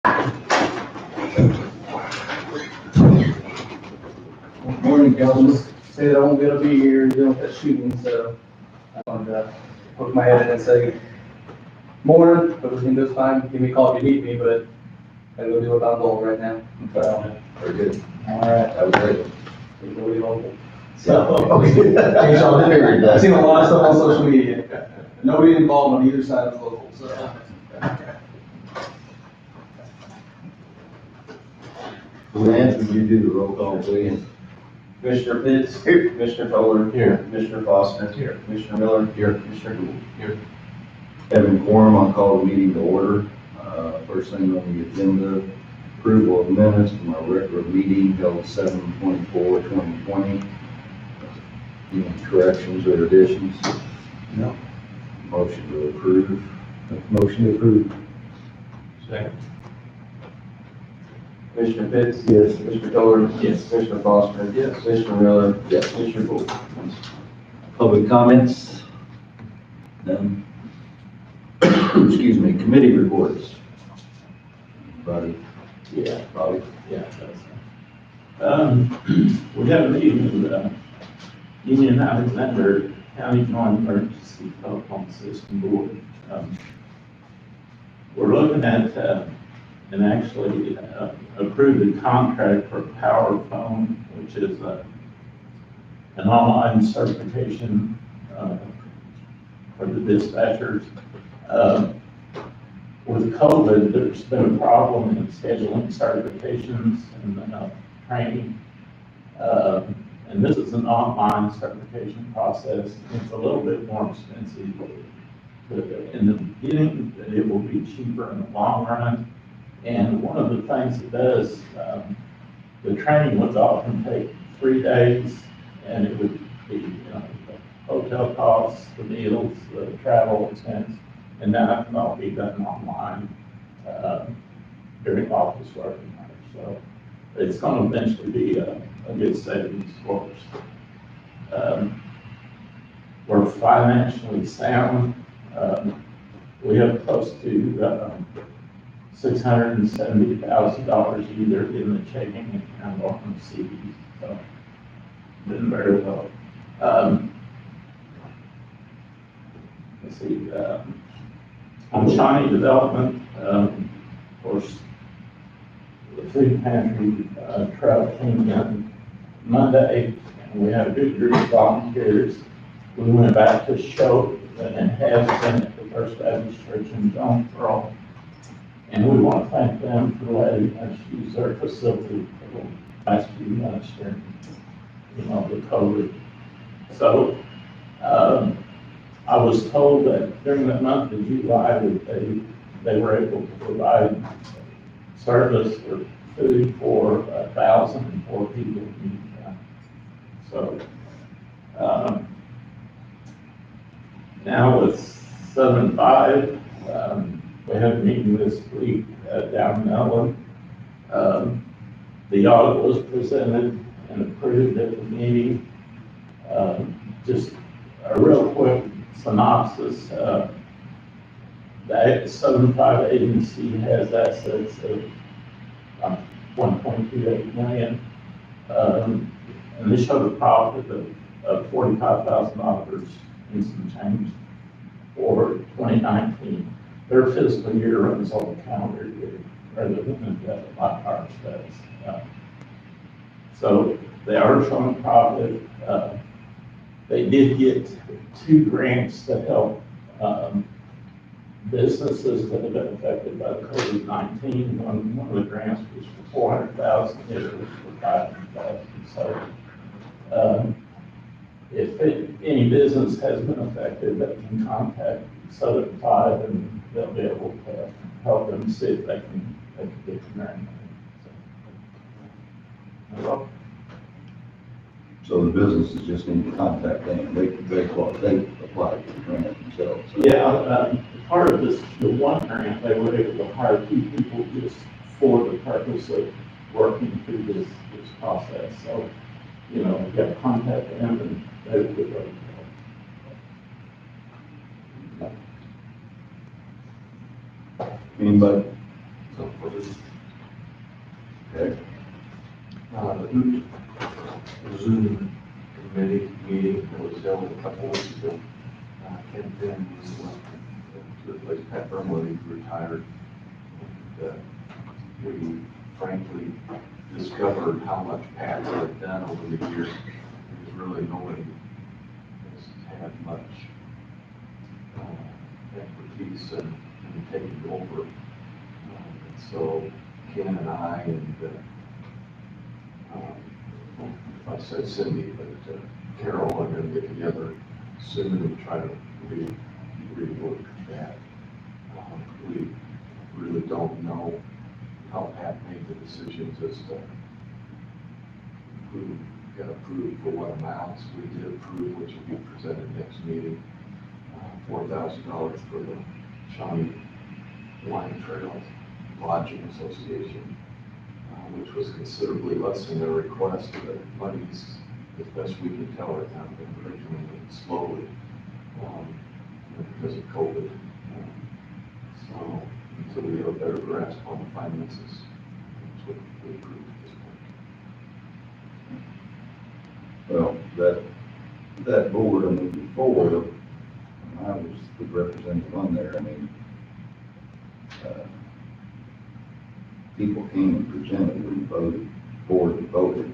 Morning, Councilman. Say that I won't be able to be here dealing with that shooting, so I wanted to poke my head in and say, morning, everything goes fine. Give me a call if you need me, but I gotta go do what I'm told right now. Very good. All right. That was great. Nobody local. So, Okay. I've seen a lot of stuff on social media. Nobody involved on either side of the local, so. Lance, would you do the roll call, please? Commissioner Pitts. Here. Commissioner Fowler. Here. Commissioner Foster. Here. Commissioner Miller. Here. Commissioner Gould. Here. Having quorum, I'll call the meeting to order. First thing on the agenda, approval of minutes from our regular meeting held 7/24/2020. Any corrections or additions? No. Motion to approve. Motion to approve. Second. Commissioner Pitts. Yes. Commissioner Fowler. Yes. Commissioner Foster. Yes. Commissioner Miller. Yes. Commissioner Gould. Public comments? None? Excuse me, committee reports. Anybody? Yeah, Bobby? yeah. We had a meeting with, Union Alexander County Joint Emergency Telephone System Board. We're looking at, and actually approved a contract for Power Phone, which is, an online certification, for the dispatchers. With COVID, there's been a problem in scheduling certifications and training. And this is an online certification process. It's a little bit more expensive, but in the beginning, it will be cheaper in the long run. And one of the things it does, the training would often take 3 days, and it would be, the hotel costs, the meals, the travel expense, and that can all be done online during office working hours. So it's going to eventually be a good savings for us. We're financially sound. We have close to $670,000 either in the checking account or in the CDs. So been very well. Let's see. On Shawnee Development, of course, the food pantry truck came in Monday, and we had a good group of volunteers. We went back to Show and have been at the First Baptist Church in Jonesboro, and we want to thank them for letting us use their facility for the last few months during, the COVID. So, I was told that during the month of July that they were able to provide service for food for 1,004 people in Union County. So, now it's 7/5. We had a meeting this week down in Ellen. The audit was presented and approved at the meeting. Just a real quick synopsis. The 7/5 agency has assets of $1.28 million. And they showed a profit of $45,000 in some change for 2019. Their fiscal year runs on the calendar year rather than like ours does. So they are showing a profit. They did get 2 grants to help businesses that have been affected by the COVID-19. One of the grants was for $400,000, the other was for $500,000. So if any business has been affected, they can contact Southern Tide and they'll be able to help them see if they can get the grant money. So the businesses just need to contact them, they apply for the grant themselves. So. Yeah, part of this, the one grant, they were able to hire 2 people just for the purpose of working through this process. So, you got to contact them and they will get ready. Anybody? So for the please. Okay, The Zoom committee meeting that was held a couple weeks ago. Ken Finn was elected to replace Pat Burnley, who retired. And, we frankly discovered how much Pat had done over the years. Because really nobody has had much expertise in taking over. So Ken and I and I said Cindy, but Carol are going to get together soon and try to rework that. We really don't know how Pat made the decisions as to who got approved for what amounts. We did approve, which will be presented next meeting, $4,000 for the Shawnee Line Trail Lodging Association, which was considerably less than their request. The money's, as best we can tell right now, been breaking in slowly because of COVID. So until we have a better grasp on the finances, that's what we approved at this point. well, that board, I mean, before, when I was the representative on there, I mean, people came and presented and voted, board voted,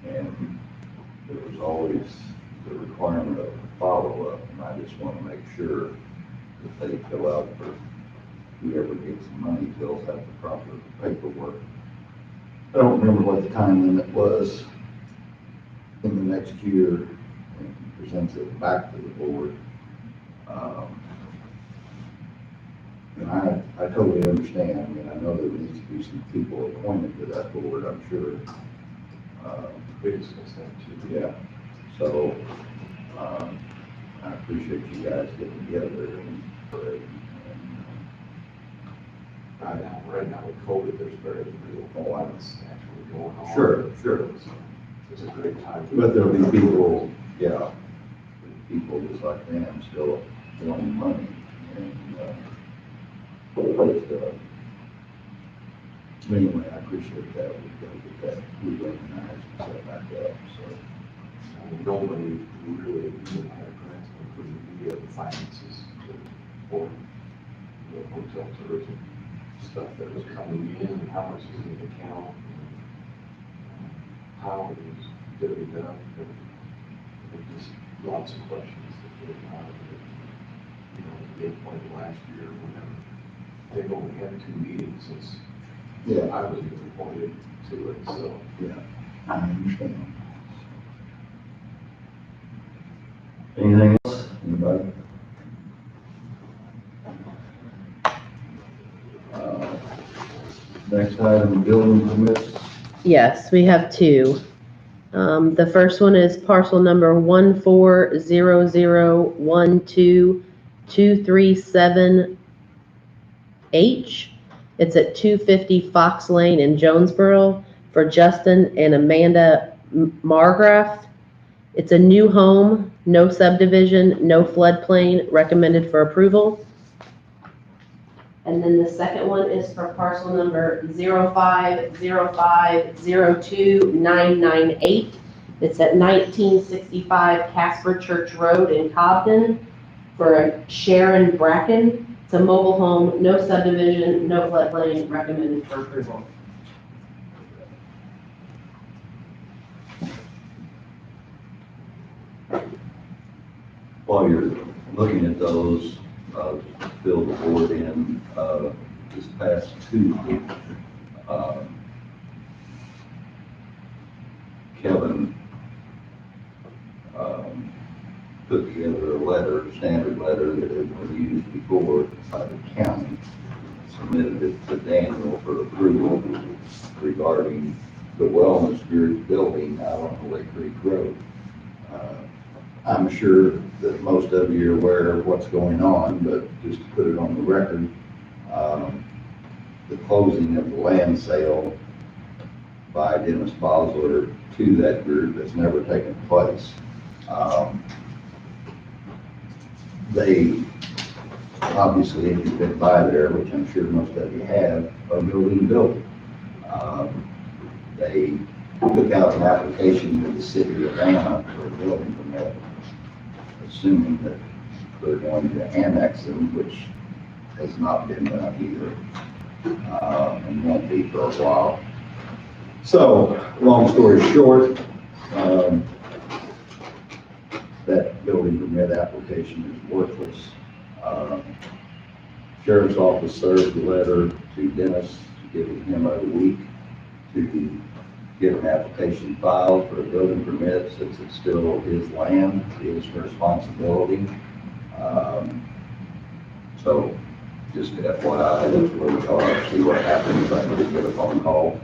and there was always the requirement of follow-up, and I just want to make sure that they fill out for whoever gets the money, fills out the proper paperwork. I don't remember what the time limit was in the next year, and presents it back to the board. And I totally understand. I mean, I know there needs to be some people appointed to that board, I'm sure. We discussed that too. Yeah, so, I appreciate you guys getting together and, Right now with COVID, there's very little violence actually going on. Sure. So it's a great time. but there'll be people, yeah, people just like them still wanting money, and, anyway, I appreciate that, we've got to get that, we recognize and set back up, so. Nobody really even had a grasp on the finances for the hotel tourism stuff that was coming in, and how much is in the account, and how it was divvied up, and just lots of questions that came out of it. You know, the point last year, whenever they've only had 2 meetings since Yeah, I was even appointed to it, so. yeah, I understand. Anything else, anybody? Next item, building permits. Yes, we have 2. The first one is parcel number 140012237H. It's at 250 Fox Lane in Jonesboro for Justin and Amanda Margraf. It's a new home, no subdivision, no floodplain, recommended for approval. And then the second one is for parcel number 050502998. It's at 1965 Casper Church Road in Cobden for Sharon Bracken. It's a mobile home, no subdivision, no floodplain, recommended for approval. While you're looking at those, fill the board in, this past Tuesday, Kevin, put together a letter, standard letter that had been used before by the county, submitted it to Daniel for approval regarding the wellness group building out on Lake Creek Road. I'm sure that most of you are aware of what's going on, but just to put it on the record, the closing of the land sale by Dennis Bosler to that group has never taken place. They obviously, if you've been by there, which I'm sure most of you have, are building built. They took out an application to the city of Anna for a building permit, assuming that they're going to annex them, which has not been done either, and won't be for a while. So, long story short, that building permit application is worthless. Sheriff's office served a letter to Dennis, giving him a week to get an application filed for a building permit, since it's still his land, his responsibility. So, just FYI, that's where we are, see what happens. I did get a phone call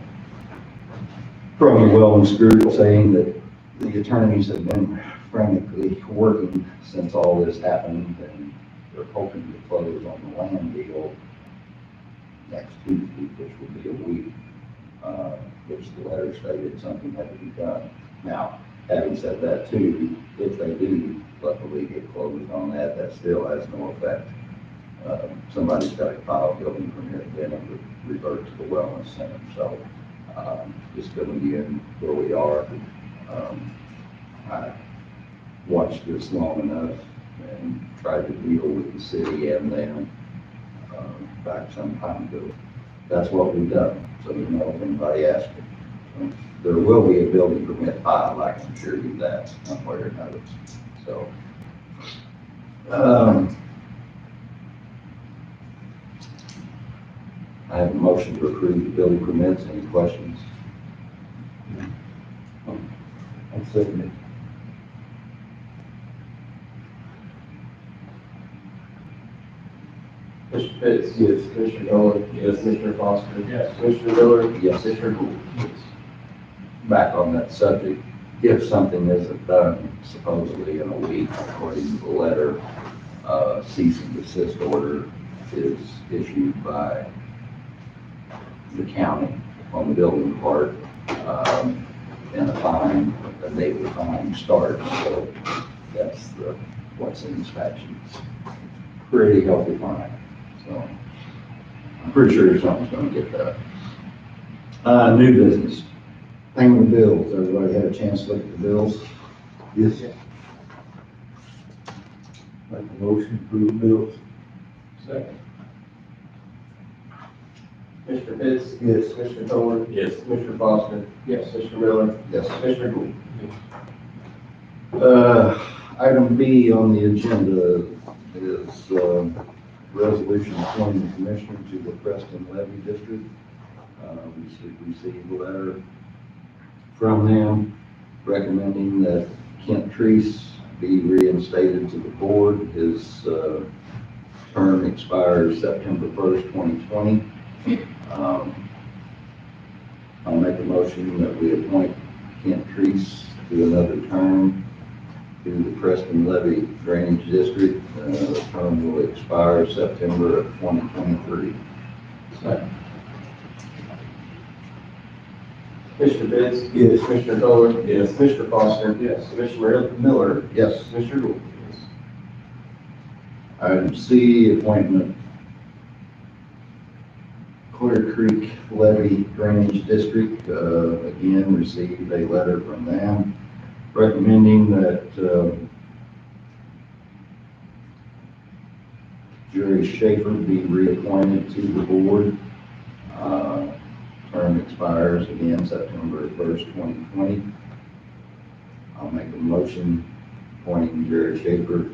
from the Wellness Group saying that the attorneys have been frantically working since all this happened, and they're hoping to close on the land deal next Tuesday, which will be a week, which the letter stated something had to be done. Now, having said that too, if they do luckily get closed on that, that still has no effect. Somebody's got to file a building permit, then it would revert to the wellness center. So, just filling you in where we are. I watched this long enough and tried to deal with the city and them back some time ago. That's what we've done, so you know if anybody asks me. There will be a building permit filed, I can assure you that, one way or another. So, I have a motion to approve the building permits. Any questions? I'll second it. Mr. Pitts? Yes. Mr. Dolan? Yes. Mr. Foster? Yes. Mr. Miller? Yes. Mr. Gould? Back on that subject, if something isn't done supposedly in a week, according to the letter, cease and desist order is issued by the county on the building part, and a daily fine starts. So that's what's in the statutes. Pretty healthy fine. So I'm pretty sure something's gonna get done. New business. Paying the bills. Everybody had a chance to look at the bills? Yes. Make a motion to approve the bills. Second. Mr. Pitts? Yes. Mr. Dolan? Yes. Mr. Foster? Yes. Mr. Miller? Yes. Mr. Gould? Item B on the agenda is, resolution appointing the commissioner to the Preston Levy District. We received a letter from them recommending that Kent Treese be reinstated to the board. His, term expires September 1st, 2020. I'll make a motion that we appoint Kent Treese to another term to the Preston Levy Drainage District. The term will expire September of 2023. Mr. Pitts? Yes. Mr. Dolan? Yes. Mr. Foster? Yes. Mr. Miller? Yes. Mr. Gould? Item C, appointment Clear Creek Levy Drainage District. Again, received a letter from them recommending that Jerry Schaefer be reappointed to the board. Term expires again September 1st, 2020. I'll make a motion appointing Jerry Schaefer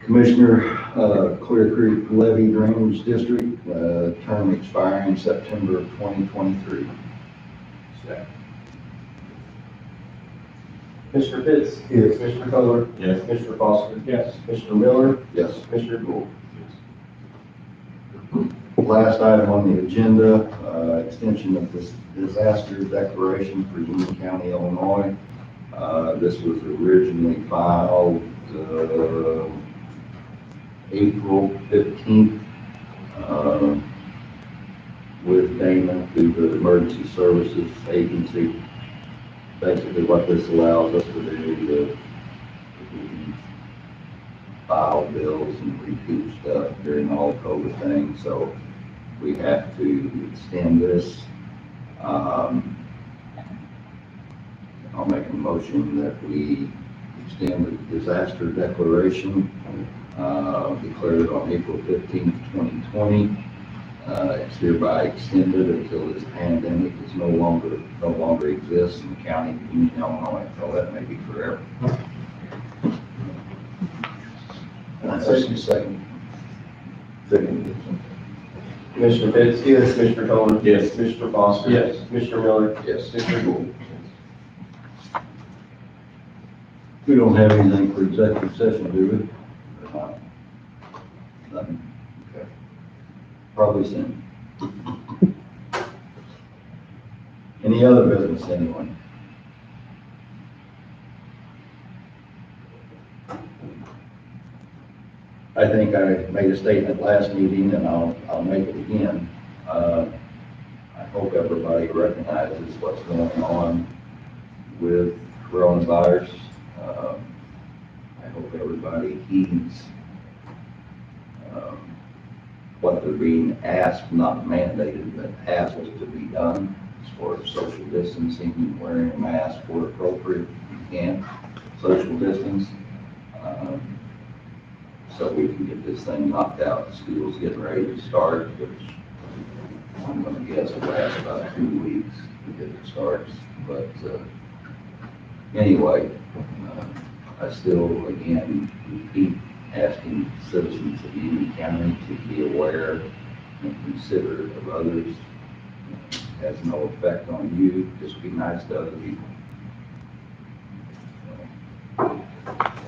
Commissioner, Clear Creek Levy Drainage District, term expiring September of 2023. Mr. Pitts? Yes. Mr. Dolan? Yes. Mr. Foster? Yes. Mr. Miller? Yes. Mr. Gould? Last item on the agenda, extension of this disaster declaration for Union County, Illinois. This was originally filed, April 15th, with Dana through the Emergency Services Agency. Basically what this allows us to do is file bills and recoup stuff during all the COVID things, so we have to extend this. I'll make a motion that we extend the disaster declaration, declared on April 15th, 2020. It's hereby extended until this pandemic is no longer exists in the county of Union, Illinois, so that may be forever. Second. Commissioner Pitts? Yes. Commissioner Fowler? Yes. Commissioner Foster? Yes. Commissioner Miller? Yes. Commissioner Gould? We don't have anything for executive session, do we? Nothing. Okay. Probably soon. Any other business, anyone? I think I made a statement last meeting, and I'll make it again. I hope everybody recognizes what's going on with coronavirus. I hope everybody heeds what they're being asked, not mandated, but asked to be done as far as social distancing, wearing a mask where appropriate, you can, social distance. So we can get this thing knocked out. School's getting ready to start, which I'm gonna guess will last about 2 weeks to get it started. But anyway, I still, again, keep asking citizens of Union County to be aware and considerate of others. It has no effect on you, just be nice to other people.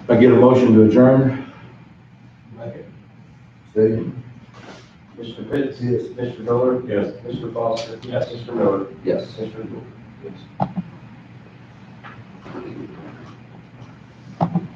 I get a motion to adjourn? Second. Commissioner Pitts? Yes. Commissioner Fowler? Yes. Commissioner Foster? Yes. Commissioner Miller? Yes. Commissioner Gould? Yes.